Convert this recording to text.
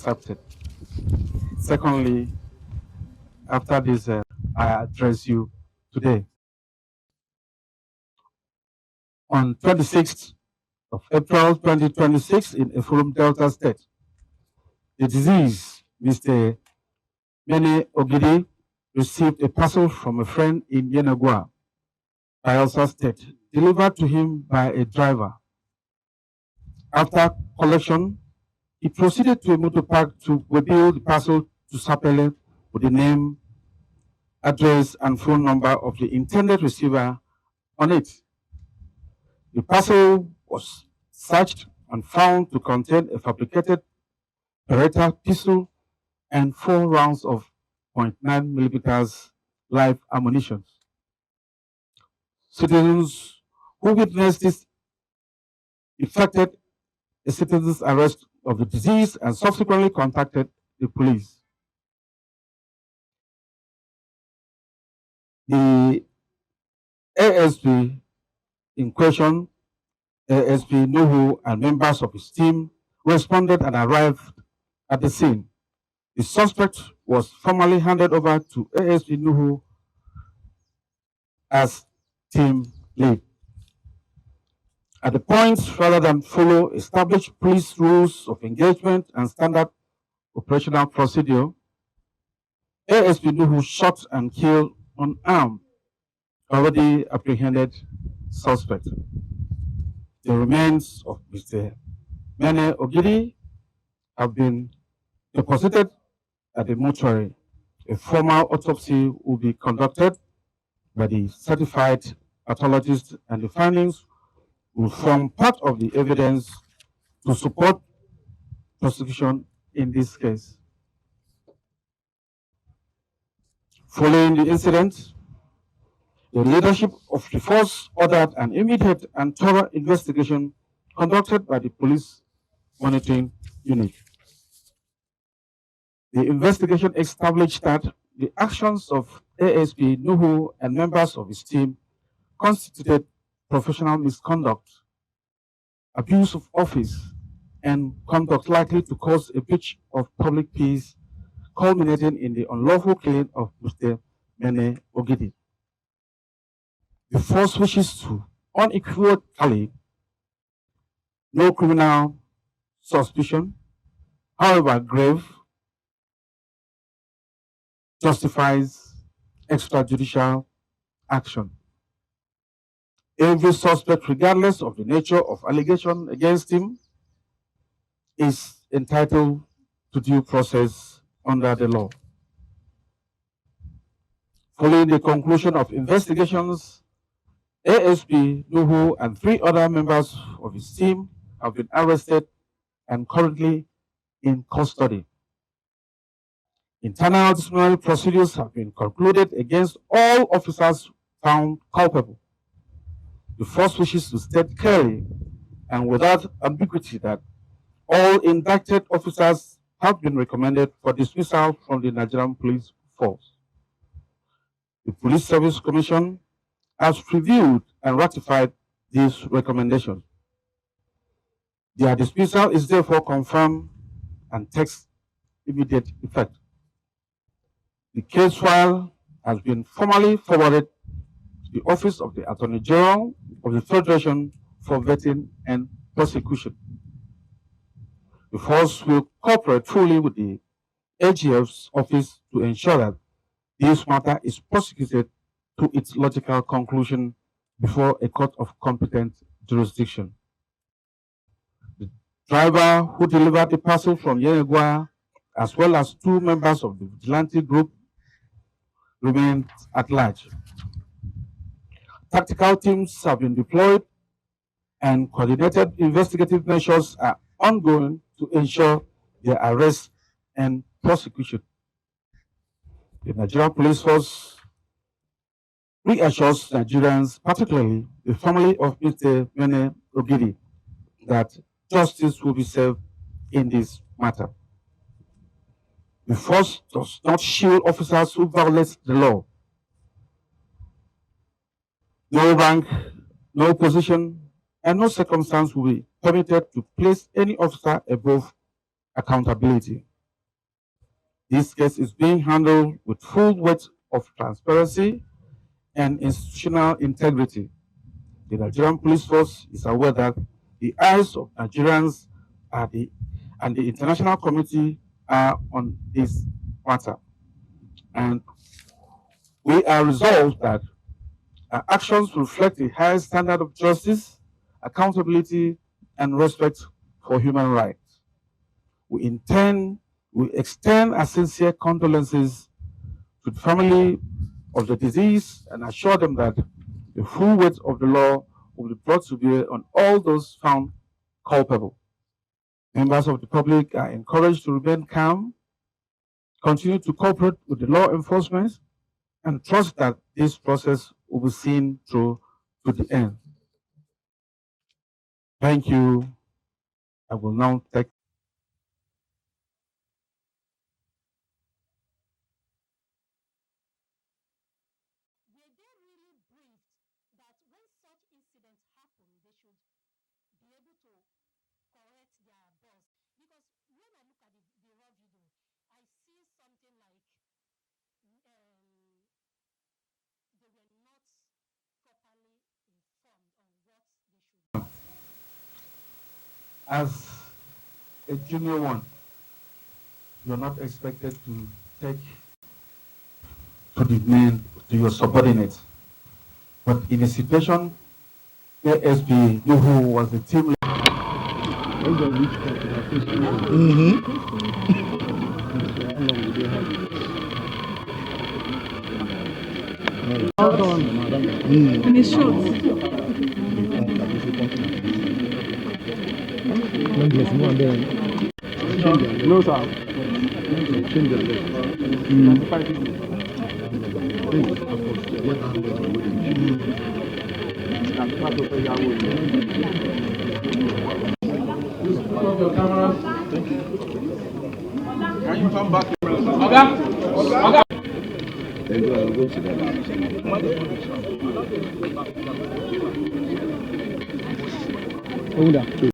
accepted. Secondly, after this, I address you today. On 26th of April 2026 in Efurum, Delta State, the disease, Mr. Mene Ogidi, received a parcel from a friend in Yenagua, Bayelsa State, delivered to him by a driver. After collection, he proceeded to a motor park to reveal the parcel to Sapele with the name, address, and phone number of the intended receiver on it. The parcel was searched and found to contain a fabricated Beretta pistol and 4 rounds of .9 millimeters live ammunition. Citizens who witnessed this effected a citizen's arrest of the disease and subsequently contacted the police. The ASP in question, ASP Nuhu, and members of his team responded and arrived at the scene. The suspect was formally handed over to ASP Nuhu as team lead. At the point, rather than follow established police rules of engagement and standard operational procedure, ASP Nuhu shot and killed unarmed, already apprehended suspect. The remains of Mr. Mene Ogidi have been deposited at the mortuary. A formal autopsy will be conducted by the certified pathologist, and the findings will form part of the evidence to support prosecution in this case. Following the incident, the leadership of the force ordered an immediate and thorough investigation conducted by the police monitoring unit. The investigation established that the actions of ASP Nuhu and members of his team constituted professional misconduct, abuse of office, and conduct likely to cause a breach of public peace, culminating in the unlawful killing of Mr. Mene Ogidi. The force wishes to unequivocally no criminal suspicion, however grave, justifies extrajudicial action. Every suspect, regardless of the nature of allegation against him, is entitled to due process under the law. Following the conclusion of investigations, ASP Nuhu and 3 other members of his team have been arrested and currently in custody. Internal disciplinary procedures have been concluded against all officers found culpable. The force wishes to state clearly and without ambiguity that all indicted officers have been recommended for dismissal from the Nigerian Police Force. The Police Service Commission has reviewed and ratified these recommendations. Their dismissal is therefore confirmed and takes immediate effect. The case file has been formally forwarded to the Office of the Attorney General of the Federation for vetting and prosecution. The force will cooperate fully with the AGF's office to ensure that this matter is prosecuted to its logical conclusion before a court of competent jurisdiction. The driver who delivered the parcel from Yenagua, as well as 2 members of the vigilante group, remained at large. Tactical teams have been deployed and coordinated investigative measures are ongoing to ensure their arrest and prosecution. The Nigerian Police Force reassures Nigerians, particularly the family of Mr. Mene Ogidi, that justice will be served in this matter. The force does not shield officers who violate the law. No rank, no position, and no circumstance will be permitted to place any officer above accountability. This case is being handled with full weight of transparency and institutional integrity. The Nigerian police force is aware that the eyes of Nigerians and the international community are on this matter. And we are resolved that our actions reflect a high standard of justice, accountability, and respect for human rights. We extend our sincere condolences to the family of the deceased and assure them that the full weight of the law will be brought to bear on all those found culpable. Members of the public are encouraged to remain calm, continue to cooperate with the law enforcement, and trust that this process will be seen through to the end. Thank you. I will now take. Were they really briefed that when such incidents happen, they should be able to correct their boss? Because when I look at the raw video, I see something like they were not properly informed on what they should. As a junior one, you're not expected to take to the main, to your subordinates. But in a situation where SB, who was the team leader, And it's short. No, sir. Can you come back? Okay.